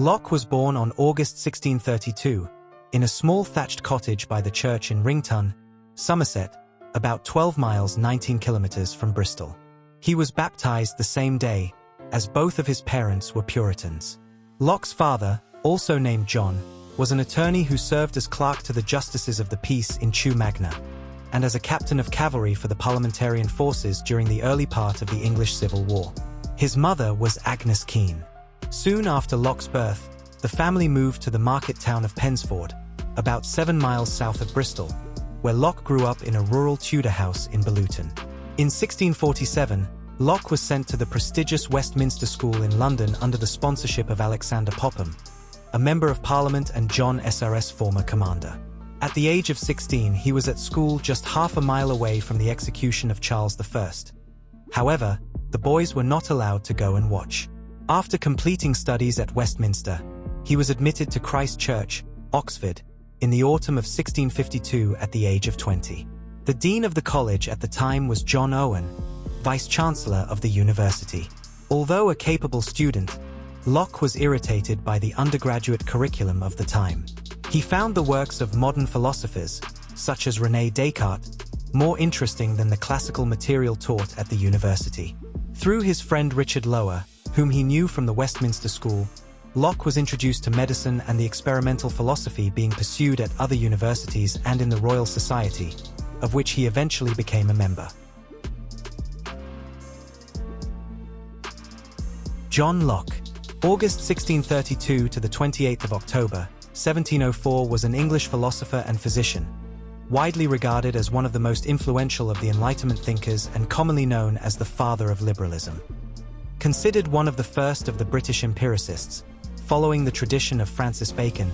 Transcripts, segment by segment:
Locke was born on August 1632, in a small thatched cottage by the church in Wrington, Somerset, about 12 miles 19 kilometers from Bristol. He was baptized the same day, as both of his parents were Puritans. Locke's father, also named John, was an attorney who served as clerk to the Justices of the Peace in Chew Magna, and as a captain of cavalry for the parliamentarian forces during the early part of the English Civil War. His mother was Agnes Keene. Soon after Locke's birth, the family moved to the market town of Pensford, about 7 miles south of Bristol, where Locke grew up in a rural Tudor house in Luton. In 1647, Locke was sent to the prestigious Westminster School in London under the sponsorship of Alexander Popham, a member of Parliament and John SRS former commander. At the age of 16, he was at school just half a mile away from the execution of Charles I. However, the boys were not allowed to go and watch. After completing studies at Westminster, he was admitted to Christ Church, Oxford, in the autumn of 1652 at the age of 20. The dean of the college at the time was John Owen, vice-chancellor of the university. Although a capable student, Locke was irritated by the undergraduate curriculum of the time. He found the works of modern philosophers, such as René Descartes, more interesting than the classical material taught at the university. Through his friend Richard Lower, whom he knew from the Westminster School, Locke was introduced to medicine and the experimental philosophy being pursued at other universities and in the Royal Society, of which he eventually became a member. John Locke, August 1632 to the 28th of October, 1704, was an English philosopher and physician, widely regarded as one of the most influential of the Enlightenment thinkers and commonly known as the father of liberalism. Considered one of the first of the British empiricists, following the tradition of Francis Bacon,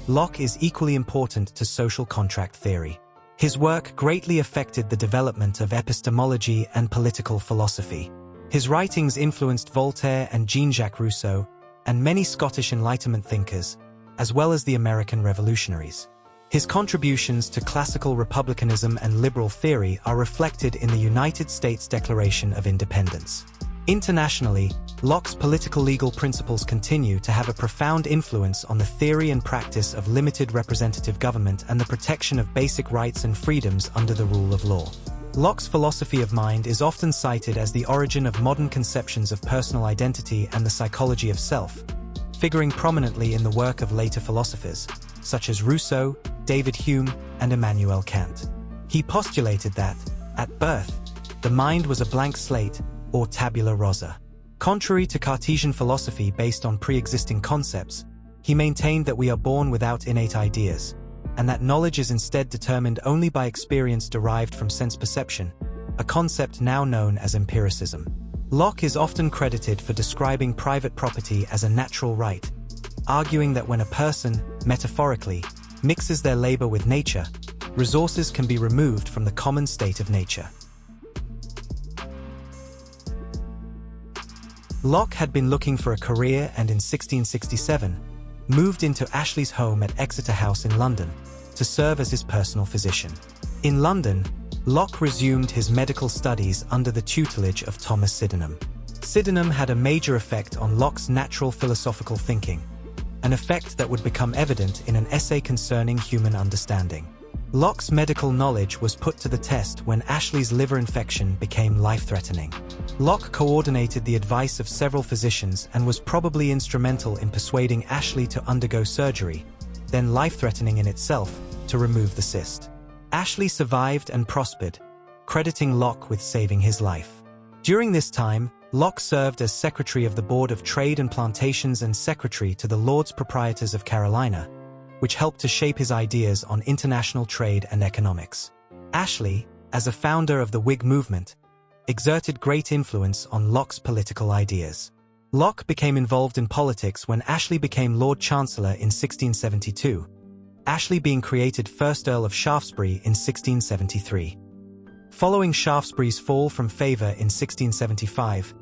Locke is equally important to social contract theory. His work greatly affected the development of epistemology and political philosophy. His writings influenced Voltaire and Jean-Jacques Rousseau, and many Scottish Enlightenment thinkers, as well as the American revolutionaries. His contributions to classical republicanism and liberal theory are reflected in the United States Declaration of Independence. Internationally, Locke's political legal principles continue to have a profound influence on the theory and practice of limited representative government and the protection of basic rights and freedoms under the rule of law. Locke's philosophy of mind is often cited as the origin of modern conceptions of personal identity and the psychology of self, figuring prominently in the work of later philosophers, such as Rousseau, David Hume, and Immanuel Kant. He postulated that, at birth, the mind was a blank slate, or tabula rasa. Contrary to Cartesian philosophy based on pre-existing concepts, he maintained that we are born without innate ideas, and that knowledge is instead determined only by experience derived from sense perception, a concept now known as empiricism. Locke is often credited for describing private property as a natural right, arguing that when a person, metaphorically, mixes their labor with nature, resources can be removed from the common state of nature. Locke had been looking for a career and in 1667, moved into Ashley's home at Exeter House in London, to serve as his personal physician. In London, Locke resumed his medical studies under the tutelage of Thomas Sydenham. Sydenham had a major effect on Locke's natural philosophical thinking, an effect that would become evident in an essay concerning human understanding. Locke's medical knowledge was put to the test when Ashley's liver infection became life-threatening. Locke coordinated the advice of several physicians and was probably instrumental in persuading Ashley to undergo surgery, then life-threatening in itself, to remove the cyst. Ashley survived and prospered, crediting Locke with saving his life. During this time, Locke served as Secretary of the Board of Trade and Plantations and Secretary to the Lords Proprietors of Carolina, which helped to shape his ideas on international trade and economics. Ashley, as a founder of the Whig movement, exerted great influence on Locke's political ideas. Locke became involved in politics when Ashley became Lord Chancellor in 1672, Ashley being created First Earl of Shaftesbury in 1673. Following Shaftesbury's fall from favour in 1675,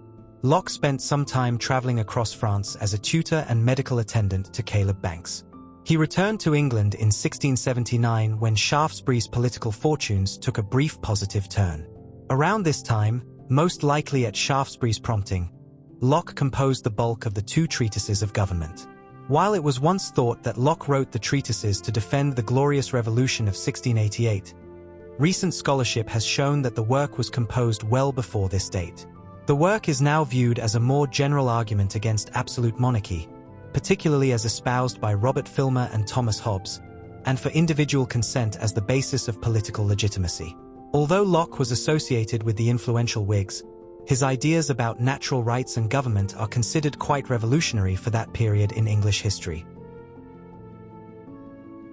Locke spent some time travelling across France as a tutor and medical attendant to Caleb Banks. He returned to England in 1679 when Shaftesbury's political fortunes took a brief positive turn. Around this time, most likely at Shaftesbury's prompting, Locke composed the bulk of the two treatises of government. While it was once thought that Locke wrote the treatises to defend the Glorious Revolution of 1688, recent scholarship has shown that the work was composed well before this date. The work is now viewed as a more general argument against absolute monarchy, particularly as espoused by Robert Filmer and Thomas Hobbes, and for individual consent as the basis of political legitimacy. Although Locke was associated with the influential Whigs, his ideas about natural rights and government are considered quite revolutionary for that period in English history.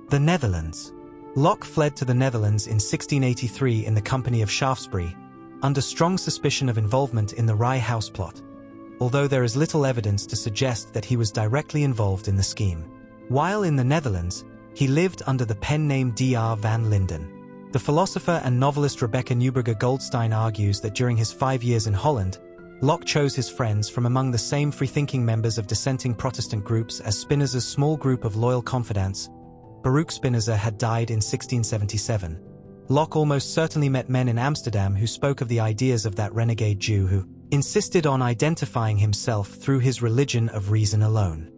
The Netherlands. Locke fled to the Netherlands in 1683 in the company of Shaftesbury, under strong suspicion of involvement in the Rye House plot, although there is little evidence to suggest that he was directly involved in the scheme. While in the Netherlands, he lived under the pen name Dr. van Linden. The philosopher and novelist Rebecca Neuberger Goldstein argues that during his 5 years in Holland, Locke chose his friends from among the same free-thinking members of dissenting Protestant groups as Spinoza's small group of loyal confidants. Baruch Spinoza had died in 1677. Locke almost certainly met men in Amsterdam who spoke of the ideas of that renegade Jew who insisted on identifying himself through his religion of reason alone.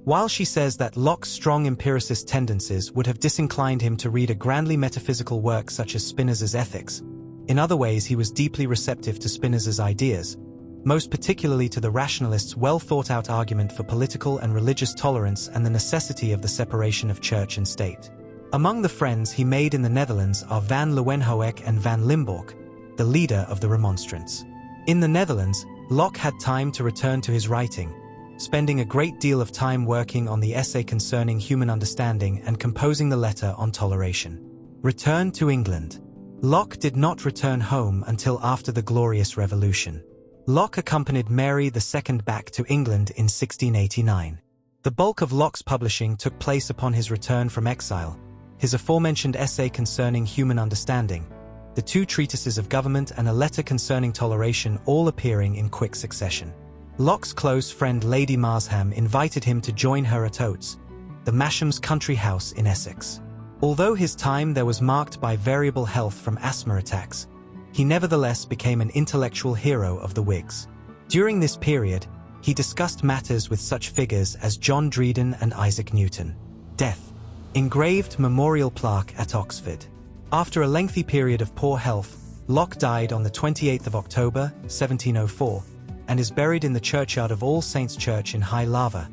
While she says that Locke's strong empiricist tendencies would have disinclined him to read a grandly metaphysical work such as Spinoza's Ethics, in other ways he was deeply receptive to Spinoza's ideas, most particularly to the rationalists' well-thought-out argument for political and religious tolerance and the necessity of the separation of church and state. Among the friends he made in the Netherlands are Van Leeuwenhoek and Van Limborch, the leader of the Remonstrants. In the Netherlands, Locke had time to return to his writing, spending a great deal of time working on the essay concerning human understanding and composing the letter on toleration. Return to England. Locke did not return home until after the Glorious Revolution. Locke accompanied Mary II back to England in 1689. The bulk of Locke's publishing took place upon his return from exile, his aforementioned essay concerning human understanding, the 2 treatises of government and a letter concerning toleration all appearing in quick succession. Locke's close friend Lady Marsham invited him to join her at Oates, the Masham's country house in Essex. Although his time there was marked by variable health from asthma attacks, he nevertheless became an intellectual hero of the Whigs. During this period, he discussed matters with such figures as John Dryden and Isaac Newton. Death. Engraved memorial plaque at Oxford. After a lengthy period of poor health, Locke died on the 28th of October, 1704, and is buried in the churchyard of All Saints' Church in High Lava,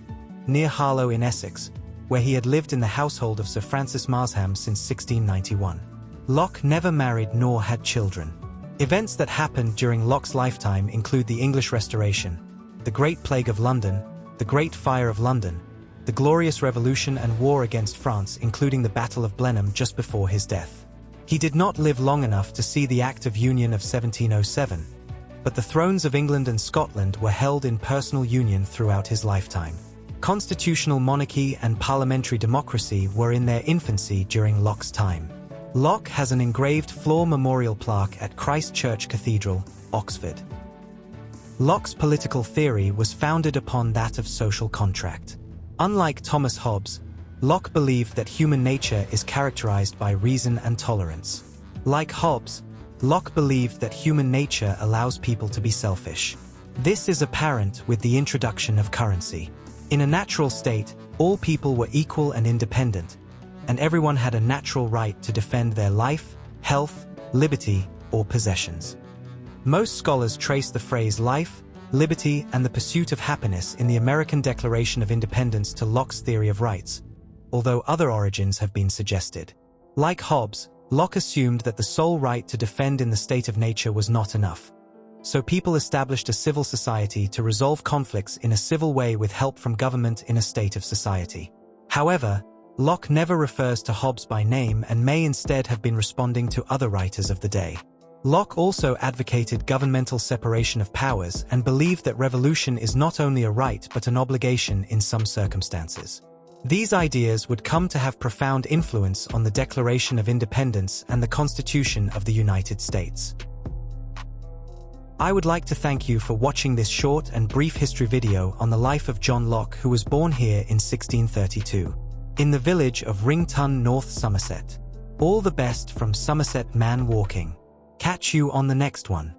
near Harlow in Essex, where he had lived in the household of Sir Francis Marsham since 1691. Locke never married nor had children. Events that happened during Locke's lifetime include the English Restoration, the Great Plague of London, the Great Fire of London, the Glorious Revolution and war against France, including the Battle of Blenheim just before his death. He did not live long enough to see the Act of Union of 1707, but the thrones of England and Scotland were held in personal union throughout his lifetime. Constitutional monarchy and parliamentary democracy were in their infancy during Locke's time. Locke has an engraved floor memorial plaque at Christ Church Cathedral, Oxford. Locke's political theory was founded upon that of social contract. Unlike Thomas Hobbes, Locke believed that human nature is characterized by reason and tolerance. Like Hobbes, Locke believed that human nature allows people to be selfish. This is apparent with the introduction of currency. In a natural state, all people were equal and independent, and everyone had a natural right to defend their life, health, liberty, or possessions. Most scholars trace the phrase life, liberty, and the pursuit of happiness in the American Declaration of Independence to Locke's theory of rights, although other origins have been suggested. Like Hobbes, Locke assumed that the sole right to defend in the state of nature was not enough. So people established a civil society to resolve conflicts in a civil way with help from government in a state of society. However, Locke never refers to Hobbes by name and may instead have been responding to other writers of the day. Locke also advocated governmental separation of powers and believed that revolution is not only a right but an obligation in some circumstances. These ideas would come to have profound influence on the Declaration of Independence and the Constitution of the United States. I would like to thank you for watching this short and brief history video on the life of John Locke, who was born here in 1632, in the village of Wrington North Somerset. All the best from Somerset Man Walking. Catch you on the next one.